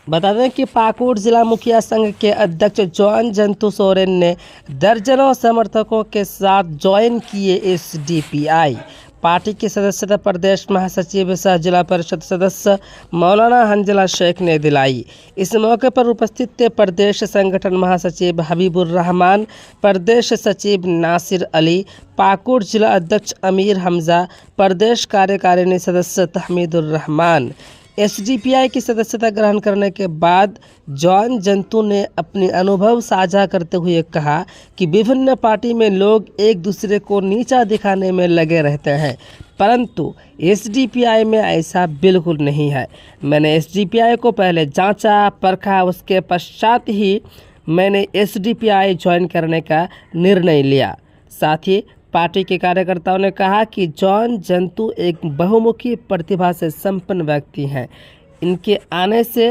बता दें कि पाकुड़ जिला मुखिया संघ के अध्यक्ष जॉन जंतु सोरेन ने दर्जनों समर्थकों के साथ ज्वाइन किए एसडीपीआई। पार्टी की सदस्यता प्रदेश महासचिव सह जिला परिषद सदस्य मौलाना हंजला शेख ने दिलाई। इस मौके पर उपस्थित थे प्रदेश संगठन महासचिव हबीबुर रहमान, प्रदेश सचिव नासिर अली, पाकुड़ जिला अध्यक्ष अमीर हमजा, प्रदेश कार्यकारिणी सदस्य तहमीदुर रहमान। एसडीपीआई की सदस्यता ग्रहण करने के बाद जॉन जंतु ने अपने अनुभव साझा करते हुए कहा कि विभिन्न पार्टी में लोग एक दूसरे को नीचा दिखाने में लगे रहते हैं, परंतु एसडीपीआई में ऐसा बिल्कुल नहीं है। मैंने एसडीपीआई को पहले जांचा परखा, उसके पश्चात ही मैंने एसडीपीआई ज्वाइन करने का निर्णय लिया। साथ ही पार्टी के कार्यकर्ताओं ने कहा कि जॉन जंतु एक बहुमुखी प्रतिभा से संपन्न व्यक्ति हैं। इनके आने से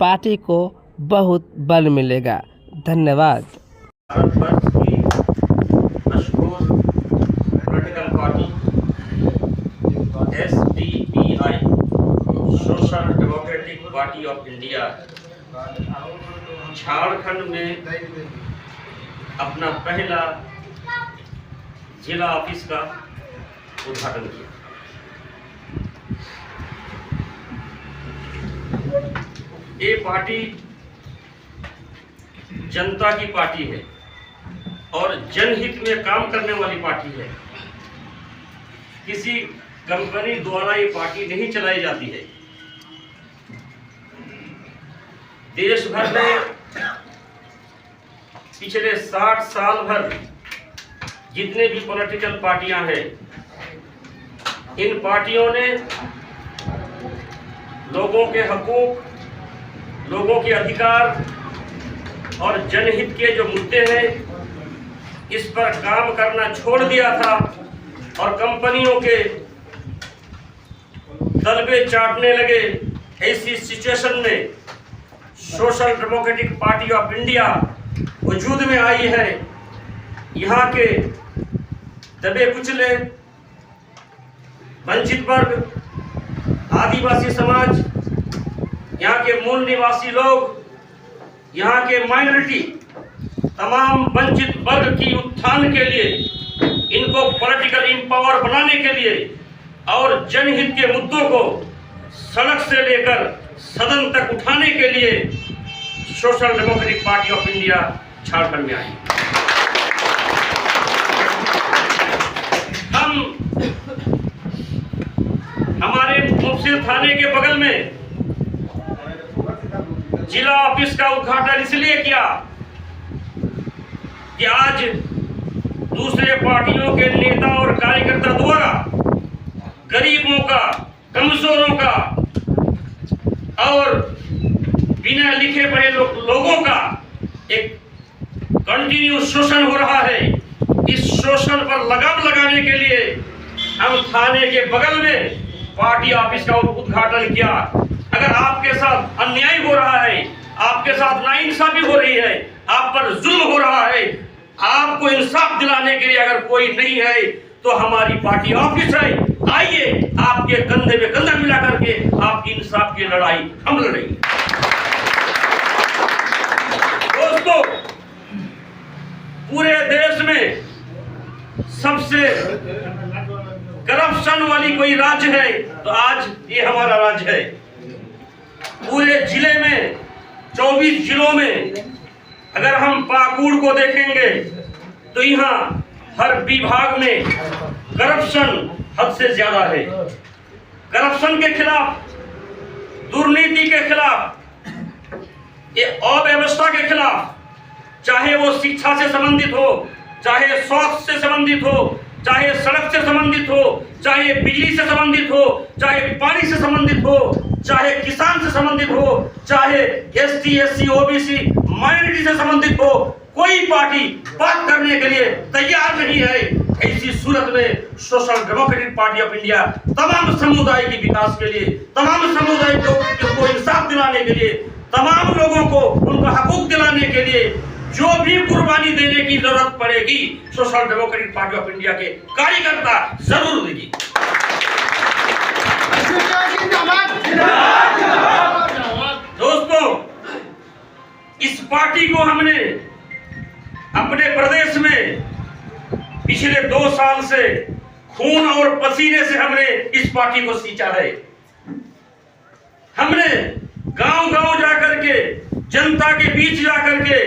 पार्टी को बहुत बल मिलेगा। धन्यवाद। भारतवर्ष की मशहूर political party SDPI, social democratic party of India, Jharkhand में अपना पहला जिला ऑफिस का उद्घाटन किया। ये पार्टी जनता की पार्टी है और जनहित में काम करने वाली पार्टी है। किसी कंपनी द्वारा ये पार्टी नहीं चलाई जाती है। देश भर में पिछले 60 साल भर जितने भी पॉलिटिकल पार्टियां हैं, इन पार्टियों ने लोगों के हकूक, लोगों के अधिकार और जनहित के जो मुद्दे हैं, इस पर काम करना छोड़ दिया था और कंपनियों के तलबे चाटने लगे। ऐसी सिचुएशन में social democratic party of India वजूद में आई है। यहाँ के दबे कुचले, वंचित वर्ग, आदिवासी समाज, यहाँ के मूल निवासी लोग, यहाँ के माइनॉरिटी, तमाम वंचित वर्ग की उत्थान के लिए, इनको पॉलिटिकल एम्पावर बनाने के लिए और जनहित के मुद्दों को सड़क से लेकर सदन तक उठाने के लिए social democratic party of India Jharkhand में आई। हमारे मुफस्सिल थाने के बगल में जिला ऑफिस का उद्घाटन इसलिए किया कि आज दूसरे पार्टियों के नेता और कार्यकर्ता द्वारा गरीबों का, कमजोरों का और बिना लिखे पढ़े लोगों का एक कंटिन्यू शोषण हो रहा है। इस शोषण पर लगाम लगाने के लिए हम थाने के बगल में पार्टी ऑफिस का उद्घाटन किया। अगर आपके साथ अन्याय हो रहा है, आपके साथ नाइंसाफी हो रही है, आप पर जुल्म हो रहा है, आपको इंसाफ दिलाने के लिए अगर कोई नहीं है तो हमारी पार्टी ऑफिस है। आइए, आपके कंधे में कंधा मिला करके आपकी इंसाफ की लड़ाई हम लड़ेंगे। दोस्तों, पूरे देश में सबसे करप्शन वाली कोई राज्य है तो आज ये हमारा राज्य है। पूरे जिले में 24 जिलों में अगर हम पाकुड़ को देखेंगे तो यहाँ हर विभाग में करप्शन हद से ज्यादा है। करप्शन के खिलाफ, दुर्नीति के खिलाफ, ये अव्यवस्था के खिलाफ, चाहे वो शिक्षा से संबंधित हो, चाहे स्वास्थ्य से संबंधित हो, चाहे सड़क से संबंधित हो, चाहे बिजली से संबंधित हो, चाहे पानी से संबंधित हो, चाहे किसान से संबंधित हो, चाहे एसटी, एससी, ओबीसी, माइनॉरिटी से संबंधित हो, कोई पार्टी बात करने के लिए तैयार नहीं है। ऐसी सूरत में social democratic party of India तमाम समुदाय के विकास के लिए, तमाम समुदाय को इंसाफ दिलाने के लिए, तमाम लोगों को उनका हकूक दिलाने के लिए जो भी कुर्बानी देने की जरूरत पड़ेगी, social democratic party of India के कार्यकर्ता जरूर देगी। दोस्तों, पार्टी को हमने अपने प्रदेश में पिछले 2 साल से खून और पसीने से हमने इस पार्टी को सींचा है। हमने गांव-गांव जाकर के, जनता के बीच जाकर के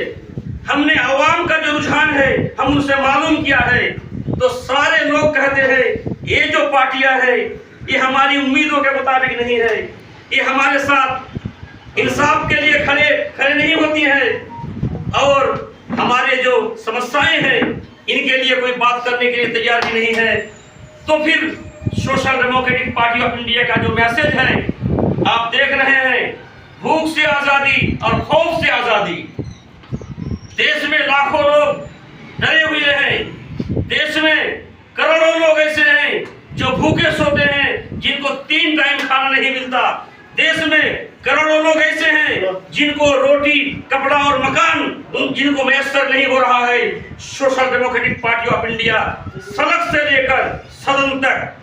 हमने आवाम का जो रुझान है हम उनसे मालूम किया है, तो सारे लोग कहते हैं ये जो पार्टियां है ये हमारी उम्मीदों के मुताबिक नहीं है, ये हमारे साथ इंसाफ के लिए खड़े नहीं होती हैं और हमारे जो समस्याएं हैं इनके लिए कोई बात करने के लिए तैयार भी नहीं है। तो फिर social democratic party of India का जो मैसेज है आप देख रहे हैं, भूख से आजादी और खौफ से आजादी। देश में लाखों लोग डरे हुए हैं, देश में करोड़ों लोग ऐसे हैं जो भूखे सोते हैं, जिनको 3 टाइम खाना नहीं मिलता। देश में करोड़ों लोग ऐसे हैं जिनको रोटी, कपड़ा और मकान जिनको मैसर नहीं हो रहा है। Social democratic party of India सड़क से लेकर सदन तक,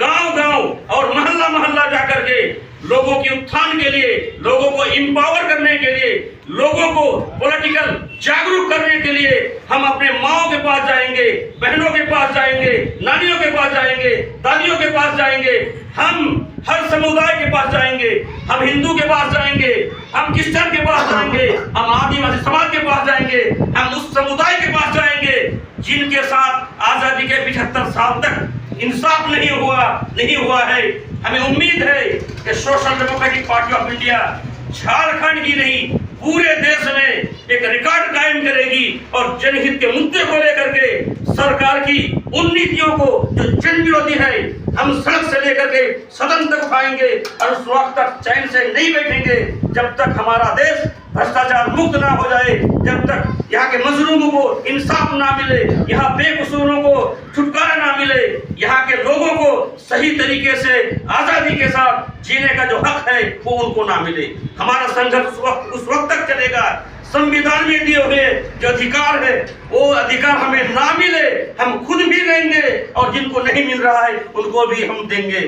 गांव-गांव और मोहल्ला-मोहल्ला जाकर के लोगों के उत्थान के लिए, लोगों को एम्पावर करने के लिए, लोगों को पॉलिटिकल जागरूक करने के लिए हम अपने माओ के पास जाएंगे, बहनों के पास जाएंगे, नानियों के पास जाएंगे, दादियों के पास जाएंगे, हम हर समुदाय के पास जाएंगे, हम हिंदू के पास जाएंगे, हम क्रिश्चियन के पास जाएंगे, हम आदिवासी समाज के पास जाएंगे, हम उस समुदाय के पास जाएंगे जिनके साथ आजादी के 75 साल तक इंसाफ नहीं हुआ है। हमें उम्मीद है कि social democratic party of India Jharkhand ही नहीं पूरे देश में एक रिकॉर्ड कायम करेगी और जनहित के मुद्दे को लेकर के सरकार की उन नीतियों को जो जन विरोधी है हम सड़क से लेकर के सदन तक उठाएंगे और उस वक्त तक चैन से नहीं बैठेंगे जब तक हमारा देश भ्रष्टाचार मुक्त ना हो जाए, जब तक यहाँ के मजलूमों को इंसाफ ना मिले, यहाँ बेकसूरों को छुटकारा ना मिले, यहाँ के लोगों को सही तरीके से आजादी के साथ जीने का जो हक है वो उनको ना मिले। हमारा संघर्ष उस वक्त तक चलेगा। संविधान में दिए हुए जो अधिकार है वो अधिकार हमें ना मिले हम खुद भी लेंगे और जिनको नहीं मिल रहा है उनको भी हम देंगे।